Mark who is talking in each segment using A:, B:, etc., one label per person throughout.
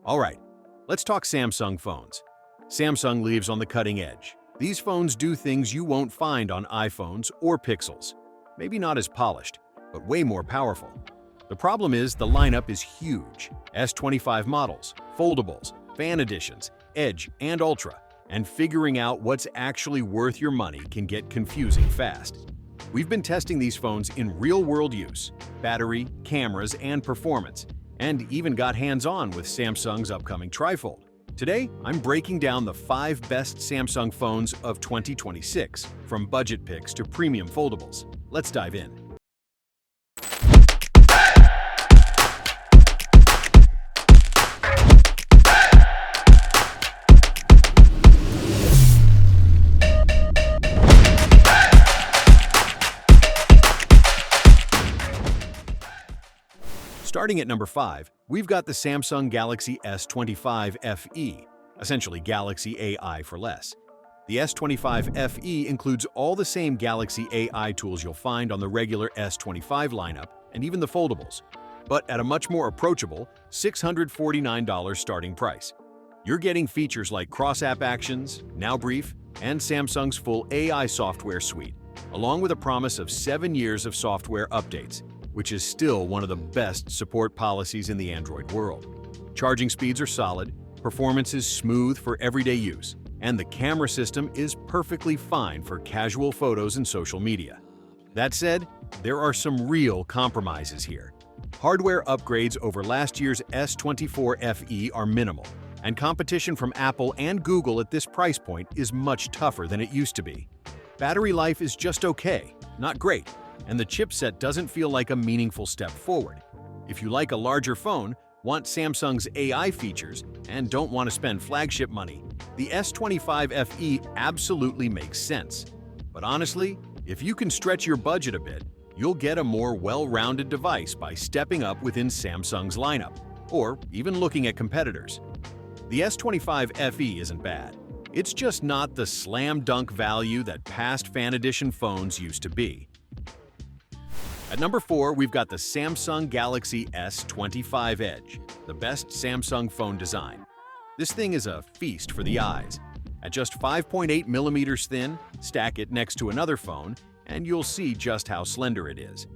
A: All right, let's talk Samsung phones. Samsung lives on the cutting edge. These phones do things you won't find on iPhones or Pixels. Maybe not as polished, but way more powerful. The problem is the lineup is huge. S25 models, foldables, fan editions, Edge, and Ultra. And figuring out what's actually worth your money can get confusing fast. We've been testing these phones in real-world use, battery, cameras, and performance, and even got hands-on with Samsung's upcoming trifold. Today, I'm breaking down the 5 best Samsung phones of 2026, from budget picks to premium foldables. Let's dive in. Starting at number 5, we've got the Samsung Galaxy S25 FE, essentially Galaxy AI for less. The S25 FE includes all the same Galaxy AI tools you'll find on the regular S25 lineup and even the foldables, but at a much more approachable $649 starting price. You're getting features like cross-app actions, Now Brief, and Samsung's full AI software suite, along with a promise of 7 years of software updates, which is still one of the best support policies in the Android world. Charging speeds are solid, performance is smooth for everyday use, and the camera system is perfectly fine for casual photos and social media. That said, there are some real compromises here. Hardware upgrades over last year's S24 FE are minimal, and competition from Apple and Google at this price point is much tougher than it used to be. Battery life is just okay, not great, and the chipset doesn't feel like a meaningful step forward. If you like a larger phone, want Samsung's AI features, and don't want to spend flagship money, the S25 FE absolutely makes sense. But honestly, if you can stretch your budget a bit, you'll get a more well-rounded device by stepping up within Samsung's lineup, or even looking at competitors. The S25 FE isn't bad. It's just not the slam-dunk value that past fan edition phones used to be. At number 4, we've got the Samsung Galaxy S25 Edge, the best Samsung phone design. This thing is a feast for the eyes. At just 5.8 millimeters thin, stack it next to another phone, and you'll see just how slender it is.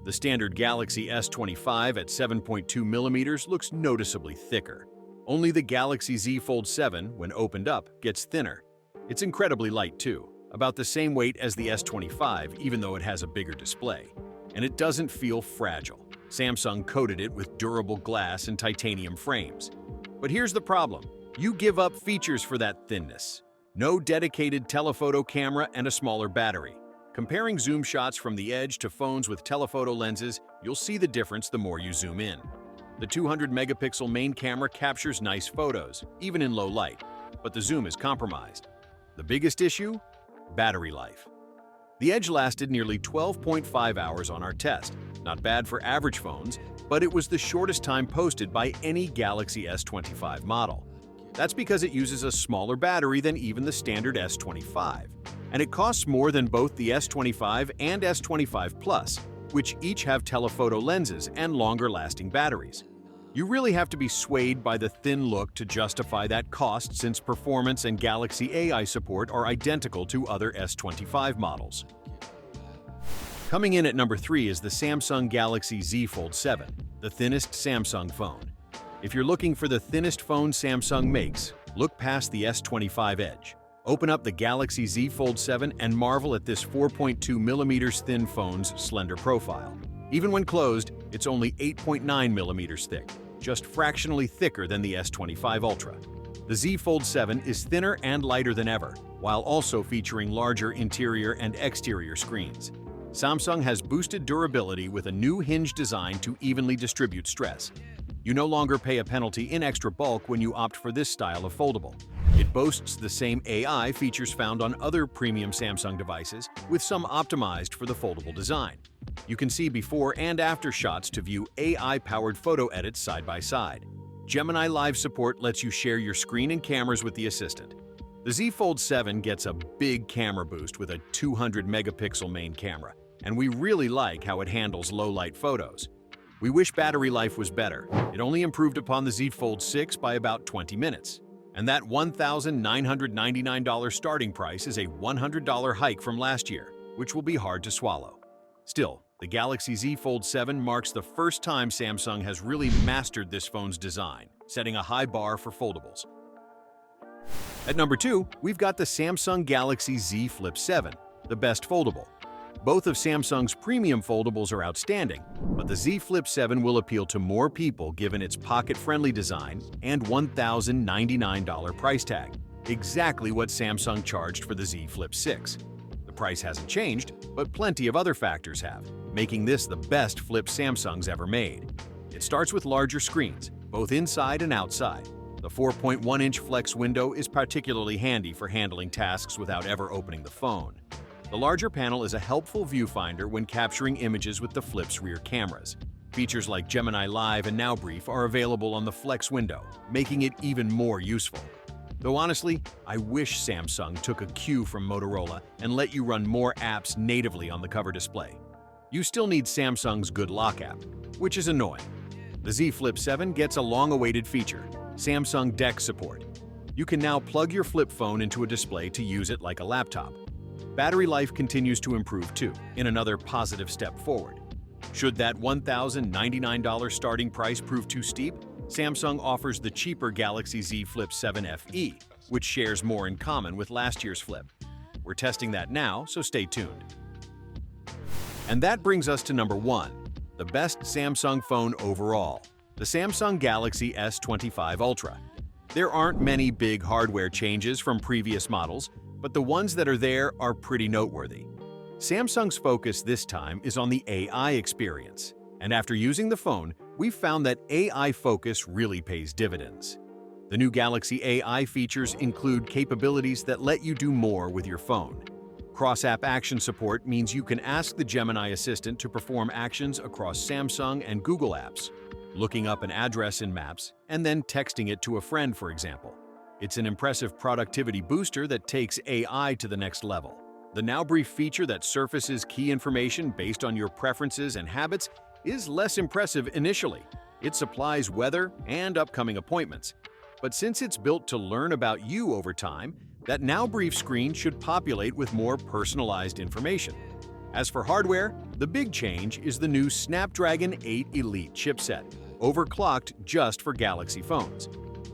A: The standard Galaxy S25 at 7.2 millimeters looks noticeably thicker. Only the Galaxy Z Fold 7, when opened up, gets thinner. It's incredibly light too, about the same weight as the S25, even though it has a bigger display. And it doesn't feel fragile. Samsung coated it with durable glass and titanium frames. But here's the problem. You give up features for that thinness. No dedicated telephoto camera and a smaller battery. Comparing zoom shots from the Edge to phones with telephoto lenses, you'll see the difference the more you zoom in. The 200-megapixel main camera captures nice photos, even in low light, but the zoom is compromised. The biggest issue? Battery life. The Edge lasted nearly 12.5 hours on our test. Not bad for average phones, but it was the shortest time posted by any Galaxy S25 model. That's because it uses a smaller battery than even the standard S25. And it costs more than both the S25 and S25 Plus, which each have telephoto lenses and longer-lasting batteries. You really have to be swayed by the thin look to justify that cost, since performance and Galaxy AI support are identical to other S25 models. Coming in at number 3 is the Samsung Galaxy Z Fold 7, the thinnest Samsung phone. If you're looking for the thinnest phone Samsung makes, look past the S25 Edge. Open up the Galaxy Z Fold 7 and marvel at this 4.2 millimeters thin phone's slender profile. Even when closed, it's only 8.9 millimeters thick, just fractionally thicker than the S25 Ultra. The Z Fold 7 is thinner and lighter than ever, while also featuring larger interior and exterior screens. Samsung has boosted durability with a new hinge design to evenly distribute stress. You no longer pay a penalty in extra bulk when you opt for this style of foldable. It boasts the same AI features found on other premium Samsung devices, with some optimized for the foldable design. You can see before and after shots to view AI-powered photo edits side by side. Gemini Live support lets you share your screen and cameras with the assistant. The Z Fold 7 gets a big camera boost with a 200-megapixel main camera, and we really like how it handles low-light photos. We wish battery life was better. It only improved upon the Z Fold 6 by about 20 minutes. And that $1,999 starting price is a $100 hike from last year, which will be hard to swallow. Still, the Galaxy Z Fold 7 marks the first time Samsung has really mastered this phone's design, setting a high bar for foldables. At number 2, we've got the Samsung Galaxy Z Flip 7, the best foldable. Both of Samsung's premium foldables are outstanding, but the Z Flip 7 will appeal to more people given its pocket-friendly design and $1,099 price tag, exactly what Samsung charged for the Z Flip 6. The price hasn't changed, but plenty of other factors have, making this the best flip Samsung's ever made. It starts with larger screens, both inside and outside. The 4.1-inch flex window is particularly handy for handling tasks without ever opening the phone. The larger panel is a helpful viewfinder when capturing images with the Flip's rear cameras. Features like Gemini Live and Now Brief are available on the Flex window, making it even more useful. Though honestly, I wish Samsung took a cue from Motorola and let you run more apps natively on the cover display. You still need Samsung's Good Lock app, which is annoying. The Z Flip 7 gets a long-awaited feature, Samsung DeX support. You can now plug your flip phone into a display to use it like a laptop. Battery life continues to improve too, in another positive step forward. Should that $1,099 starting price prove too steep, Samsung offers the cheaper Galaxy Z Flip 7 FE, which shares more in common with last year's Flip. We're testing that now, so stay tuned. And that brings us to number 1, the best Samsung phone overall, the Samsung Galaxy S25 Ultra. There aren't many big hardware changes from previous models, but the ones that are there are pretty noteworthy. Samsung's focus this time is on the AI experience, and after using the phone, we've found that AI focus really pays dividends. The new Galaxy AI features include capabilities that let you do more with your phone. Cross-app action support means you can ask the Gemini Assistant to perform actions across Samsung and Google apps, looking up an address in Maps and then texting it to a friend, for example. It's an impressive productivity booster that takes AI to the next level. The Now Brief feature that surfaces key information based on your preferences and habits is less impressive initially. It supplies weather and upcoming appointments. But since it's built to learn about you over time, that Now Brief screen should populate with more personalized information. As for hardware, the big change is the new Snapdragon 8 Elite chipset, overclocked just for Galaxy phones.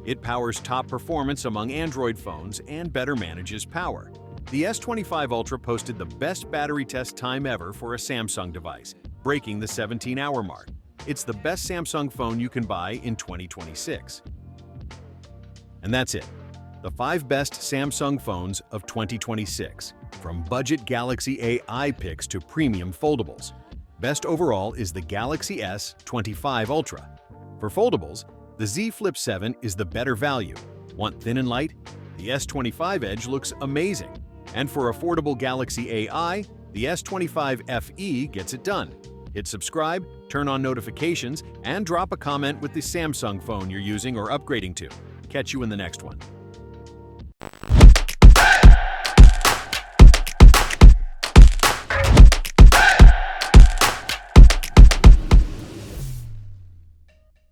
A: It powers top performance among Android phones and better manages power. The S25 Ultra posted the best battery test time ever for a Samsung device, breaking the 17-hour mark. It's the best Samsung phone you can buy in 2026. And that's it. The 5 best Samsung phones of 2026, from budget Galaxy AI picks to premium foldables. Best overall is the Galaxy S25 Ultra. For foldables, the Z Flip 7 is the better value. Want thin and light? The S25 Edge looks amazing. And for affordable Galaxy AI, the S25 FE gets it done. Hit subscribe, turn on notifications, and drop a comment with the Samsung phone you're using or upgrading to. Catch you in the next one.